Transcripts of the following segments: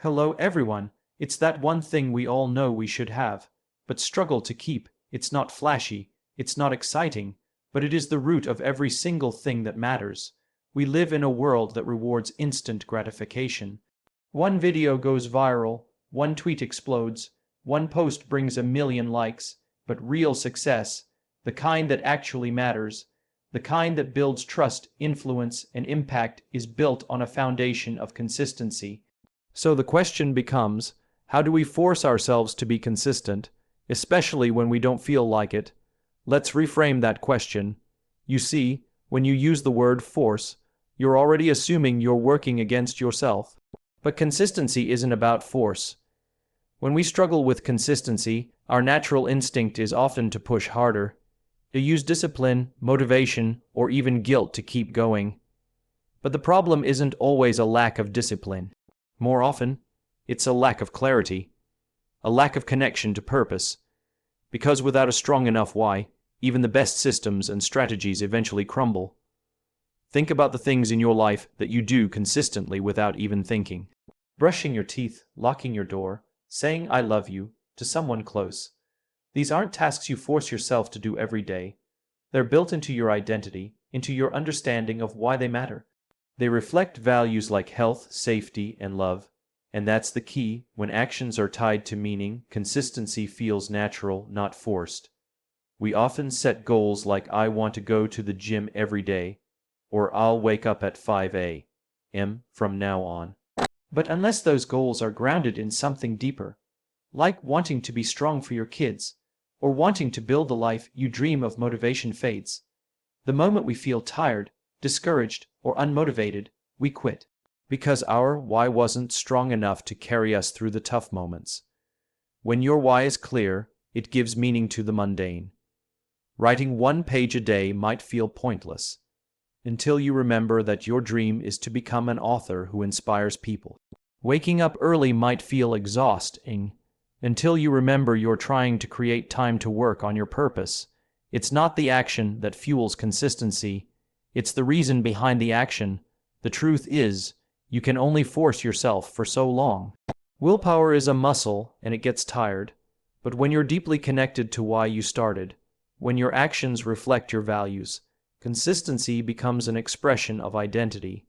Hello everyone, it's that one thing we all know we should have, but struggle to keep. It's not flashy, it's not exciting, but it is the root of every single thing that matters. We live in a world that rewards instant gratification. One video goes viral, one tweet explodes, one post brings a million likes, but real success, the kind that actually matters, the kind that builds trust, influence, and impact, is built on a foundation of consistency. So the question becomes, how do we force ourselves to be consistent, especially when we don't feel like it? Let's reframe that question. You see, when you use the word force, you're already assuming you're working against yourself. But consistency isn't about force. When we struggle with consistency, our natural instinct is often to push harder, to use discipline, motivation, or even guilt to keep going. But the problem isn't always a lack of discipline. More often, it's a lack of clarity, a lack of connection to purpose. Because without a strong enough why, even the best systems and strategies eventually crumble. Think about the things in your life that you do consistently without even thinking. Brushing your teeth, locking your door, saying I love you to someone close. These aren't tasks you force yourself to do every day. They're built into your identity, into your understanding of why they matter. They reflect values like health, safety, and love. And that's the key. When actions are tied to meaning, consistency feels natural, not forced. We often set goals like I want to go to the gym every day, or I'll wake up at 5 a.m. from now on. But unless those goals are grounded in something deeper, like wanting to be strong for your kids, or wanting to build the life you dream of, motivation fades. The moment we feel tired, discouraged, or unmotivated, we quit. Because our why wasn't strong enough to carry us through the tough moments. When your why is clear, it gives meaning to the mundane. Writing 1 page a day might feel pointless, until you remember that your dream is to become an author who inspires people. Waking up early might feel exhausting, until you remember you're trying to create time to work on your purpose. It's not the action that fuels consistency, it's the reason behind the action. The truth is, you can only force yourself for so long. Willpower is a muscle and it gets tired, but when you're deeply connected to why you started, when your actions reflect your values, consistency becomes an expression of identity.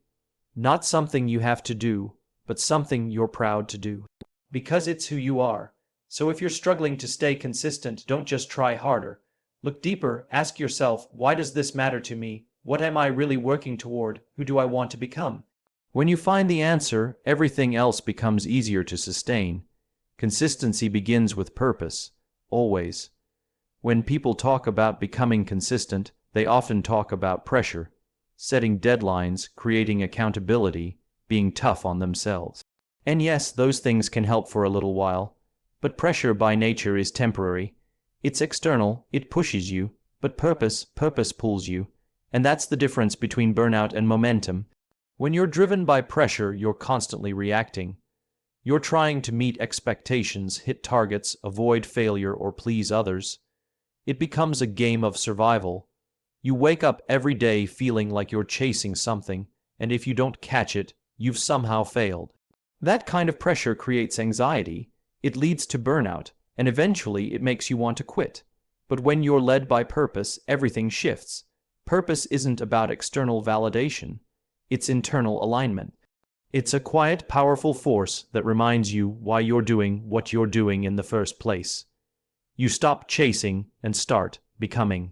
Not something you have to do, but something you're proud to do. Because it's who you are. So if you're struggling to stay consistent, don't just try harder. Look deeper, ask yourself, why does this matter to me? What am I really working toward? Who do I want to become? When you find the answer, everything else becomes easier to sustain. Consistency begins with purpose, always. When people talk about becoming consistent, they often talk about pressure, setting deadlines, creating accountability, being tough on themselves. And yes, those things can help for a little while, but pressure by nature is temporary. It's external, it pushes you, but purpose pulls you. And that's the difference between burnout and momentum. When you're driven by pressure, you're constantly reacting. You're trying to meet expectations, hit targets, avoid failure, or please others. It becomes a game of survival. You wake up every day feeling like you're chasing something, and if you don't catch it, you've somehow failed. That kind of pressure creates anxiety. It leads to burnout, and eventually it makes you want to quit. But when you're led by purpose, everything shifts. Purpose isn't about external validation. It's internal alignment. It's a quiet, powerful force that reminds you why you're doing what you're doing in the first place. You stop chasing and start becoming.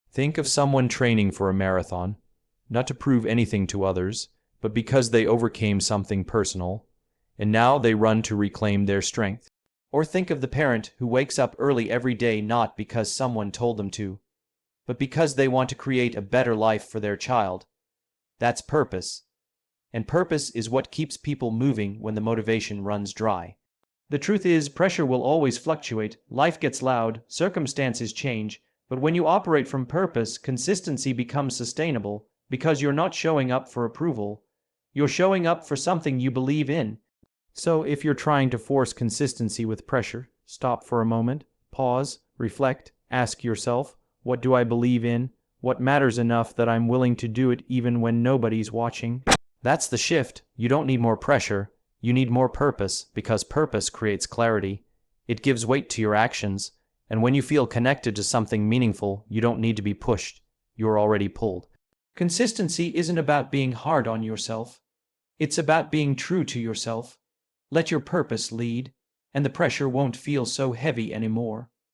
Think of someone training for a marathon, not to prove anything to others, but because they overcame something personal, and now they run to reclaim their strength. Or think of the parent who wakes up early every day not because someone told them to, but because they want to create a better life for their child. That's purpose. And purpose is what keeps people moving when the motivation runs dry. The truth is, pressure will always fluctuate, life gets loud, circumstances change, but when you operate from purpose, consistency becomes sustainable because you're not showing up for approval. You're showing up for something you believe in. So if you're trying to force consistency with pressure, stop for a moment, pause, reflect, ask yourself, what do I believe in? What matters enough that I'm willing to do it even when nobody's watching? That's the shift. You don't need more pressure. You need more purpose because purpose creates clarity. It gives weight to your actions, and when you feel connected to something meaningful, you don't need to be pushed. You're already pulled. Consistency isn't about being hard on yourself. It's about being true to yourself. Let your purpose lead, and the pressure won't feel so heavy anymore.